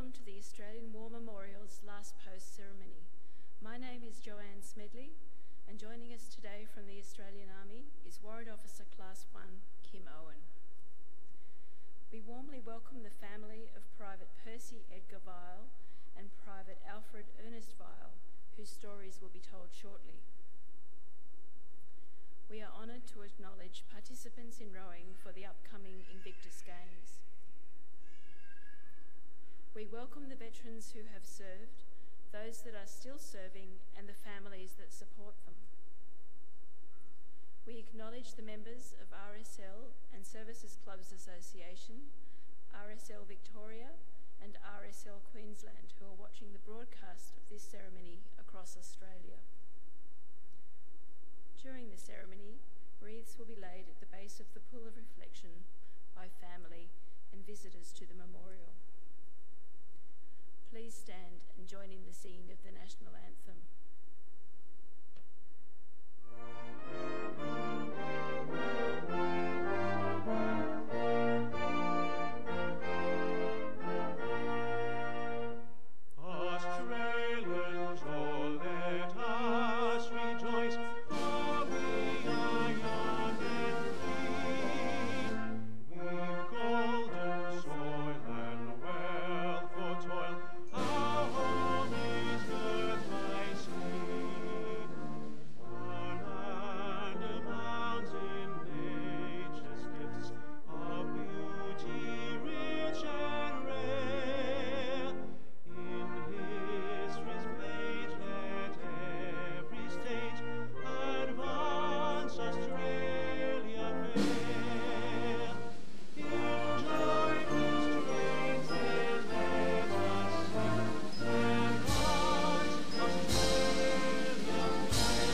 welcome to the Australian War Memorial's last post ceremony. My name is Joanne Smedley, and joining us today from the Australian Army is Warrant Officer Class 1, Kim Owen. We warmly welcome the family of Private Percy Edgar Vile and Private Alfred Ernest Vile, whose stories will be told shortly. We are honoured to acknowledge participants in rowing for the upcoming Invictus Games. We welcome the veterans who have served, those that are still serving, and the families that support them. We acknowledge the members of RSL and Services Clubs Association, RSL Victoria and RSL Queensland, who are watching the broadcast of this ceremony across Australia. During the ceremony, wreaths will be laid at the base of the Pool of Reflection by family and visitors to the memorial. Please stand and join in the singing of the National Anthem. Australians, oh, let us rejoice, for we are young and free. We've golden soil and wealth for toil. Our home is good by sea. Our land abounds in nature's gifts of beauty rich and rare. In history's page let every state advance Australia fair. In joyful strains then let us sing, advance Australia fair.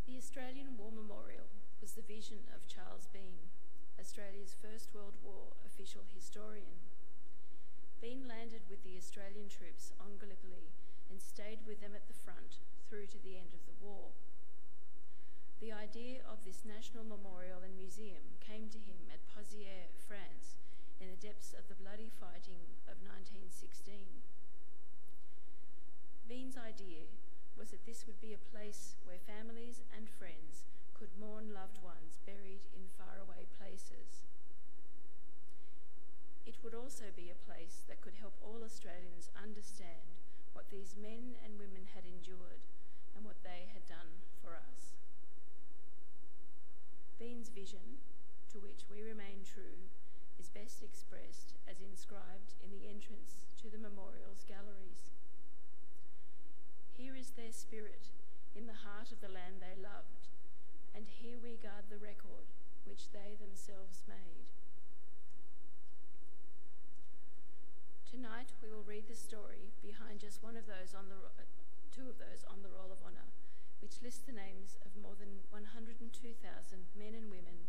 The Australian War Memorial was the vision of Charles Bean, Australia's First World War official historian. Bean landed with the Australian troops on Gallipoli and stayed with them at the front through to the end of the war. The idea of this national memorial and museum came to him at Pozieres, France, in the depths of the bloody fighting of 1916. Bean's idea was that this would be a place where families and friends could mourn loved ones buried in faraway places. It would also be a place that could help all Australians understand what these men and women had endured and what they had done for us. Bean's vision, to which we remain true, is best expressed as inscribed in the entrance to the memorial's galleries. Here is their spirit in the heart of the land they loved, and here we guard the record which they themselves made. Tonight we will read the story behind just two of those on the Roll of Honour, which lists the names of more than 102,000 men and women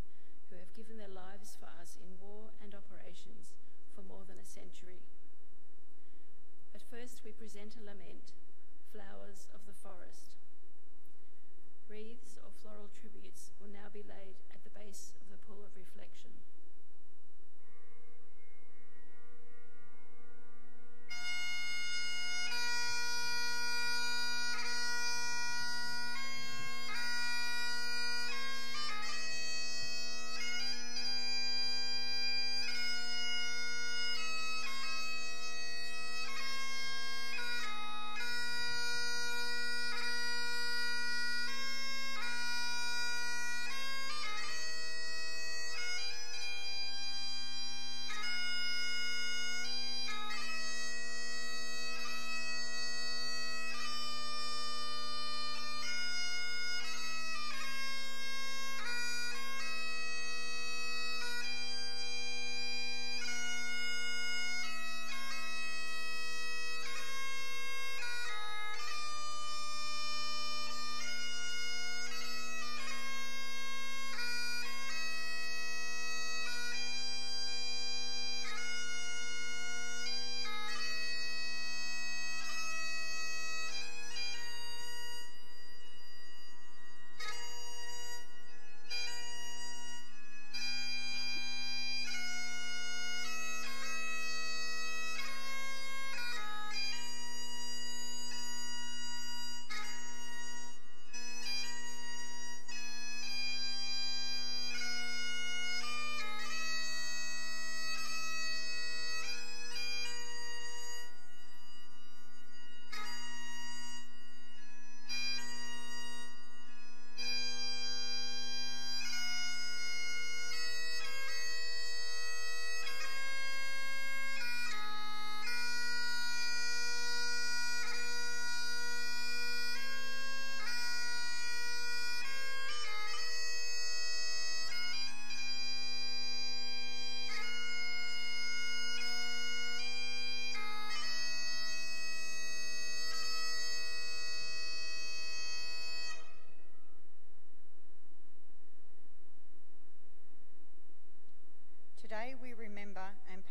who have given their lives for us in war and operations for more than a century. But first we present a lament, Flowers of the Forest. Wreaths or floral tributes will now be laid at the base of the Pool of Reflection.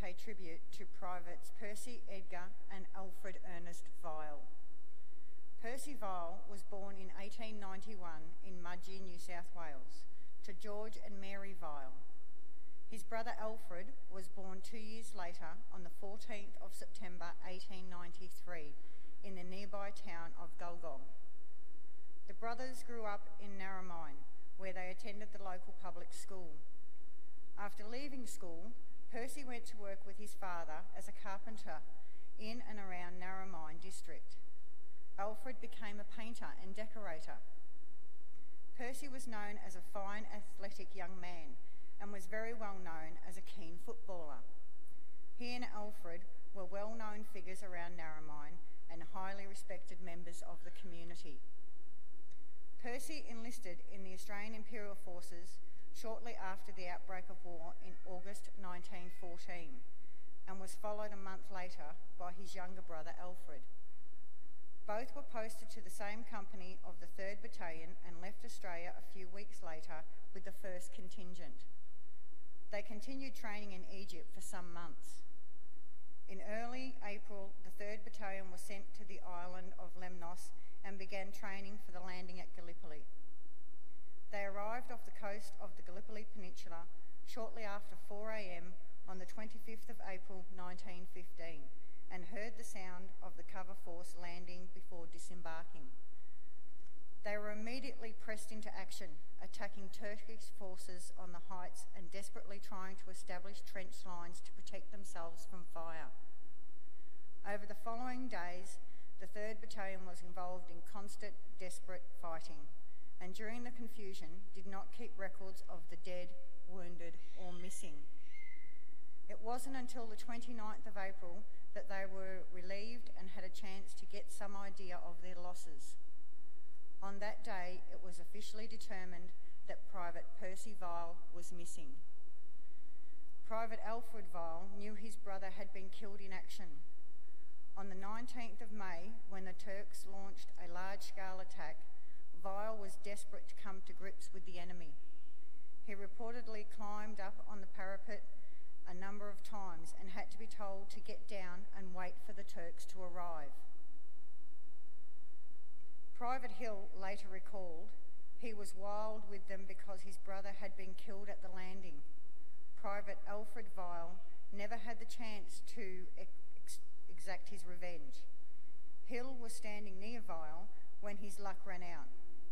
pay tribute to Privates Percy Edgar and Alfred Ernest Vile. Percy Vile was born in 1891 in Mudgee, New South Wales, to George and Mary Vile. His brother Alfred was born 2 years later on the 14th of September 1893 in the nearby town of Gulgong. The brothers grew up in Narromine, where they attended the local public school. After leaving school, Percy went to work with his father as a carpenter in and around Narromine district. Alfred became a painter and decorator. Percy was known as a fine, athletic young man and was very well known as a keen footballer. He and Alfred were well-known figures around Narromine and highly respected members of the community. Percy enlisted in the Australian Imperial Forces shortly after the outbreak of war in August 1914 and was followed a month later by his younger brother Alfred. Both were posted to the same company of the 3rd Battalion and left Australia a few weeks later with the 1st Contingent. They continued training in Egypt for some months. In early April, the 3rd Battalion was sent to the island of Lemnos and began training for the landing at Gallipoli. They arrived off the coast of the Gallipoli Peninsula shortly after 4 a.m. on the 25th of April 1915 and heard the sound of the cover force landing before disembarking. They were immediately pressed into action, attacking Turkish forces on the heights and desperately trying to establish trench lines to protect themselves from fire. Over the following days, the 3rd Battalion was involved in constant, desperate fighting, and during the confusion did not keep records of the dead, wounded, or missing. It wasn't until the 29th of April that they were relieved and had a chance to get some idea of their losses. On that day, it was officially determined that Private Percy Vile was missing. Private Alfred Vile knew his brother had been killed in action. On the 19th of May, when the Turks launched a large-scale attack, Vile was desperate to come to grips with the enemy. He reportedly climbed up on the parapet a number of times and had to be told to get down and wait for the Turks to arrive. Private Hill later recalled, he was wild with them because his brother had been killed at the landing. Private Alfred Vile never had the chance to exact his revenge. Hill was standing near Vile when his luck ran out.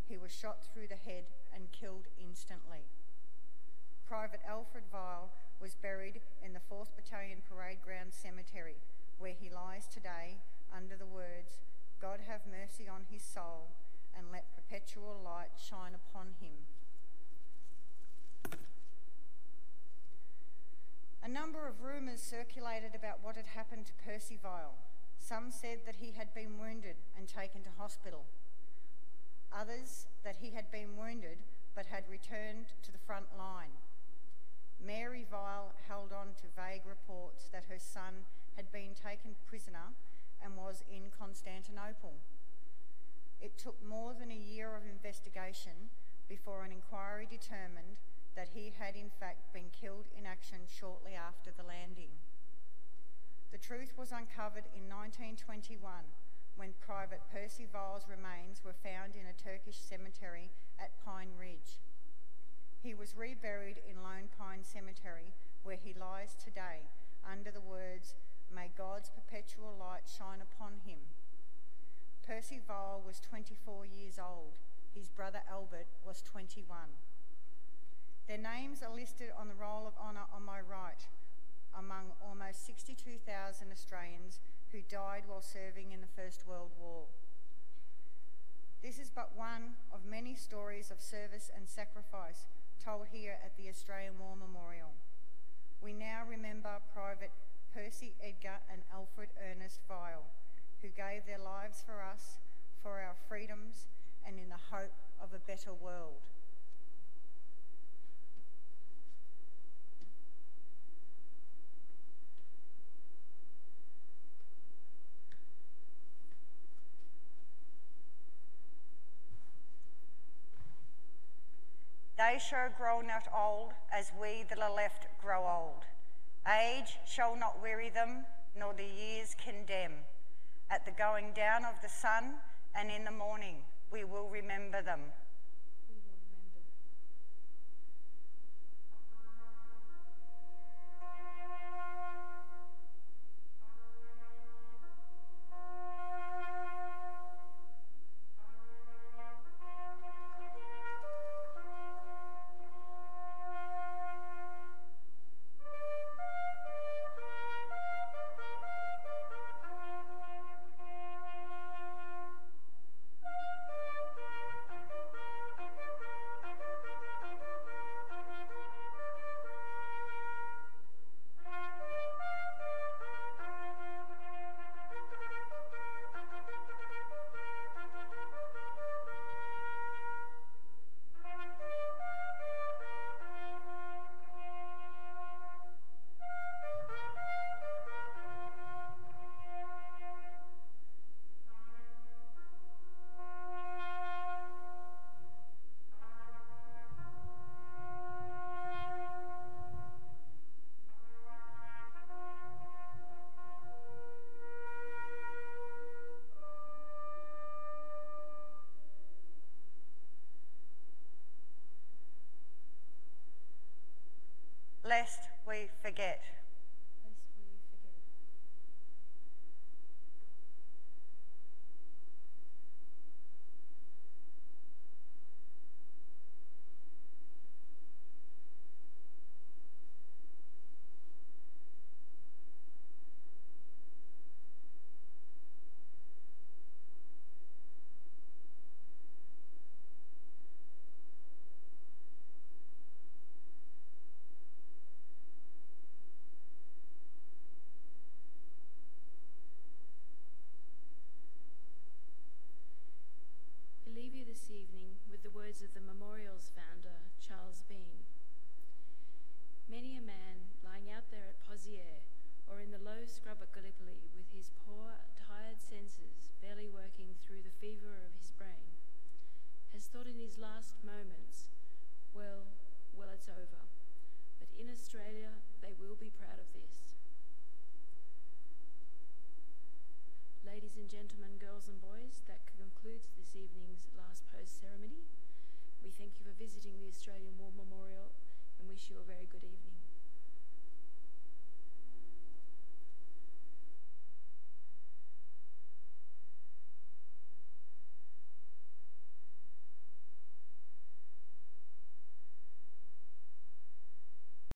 He was shot through the head and killed instantly. Private Alfred Vile was buried in the 4th Battalion Parade Ground Cemetery, where he lies today under the words, "God have mercy on his soul and let perpetual light shine upon him." A number of rumours circulated about what had happened to Percy Vile. Some said that he had been wounded and taken to hospital. Others that he had been wounded but had returned to the front line. Mary Vile held on to vague reports that her son had been taken prisoner and was in Constantinople. It took more than a year of investigation before an inquiry determined that he had in fact been killed in action shortly after the landing. The truth was uncovered in 1921 when Private Percy Vile's remains were found in a Turkish cemetery at Pine Ridge. He was reburied in Lone Pine Cemetery, where he lies today, under the words, "May God's perpetual light shine upon him." Percy Vile was 24 years old. His brother Albert was 21. Their names are listed on the Roll of Honour on my right, among almost 62,000 Australians who died while serving in the First World War. This is but one of many stories of service and sacrifice told here at the Australian War Memorial. We now remember Private Percy Edgar and Alfred Ernest Vile, who gave their lives for us, for our freedoms, and in the hope of a better world. They shall grow not old as we that are left grow old, Age shall not weary them, nor the years condemn. At the going down of the sun and in the morning, we will remember them. Lest we forget.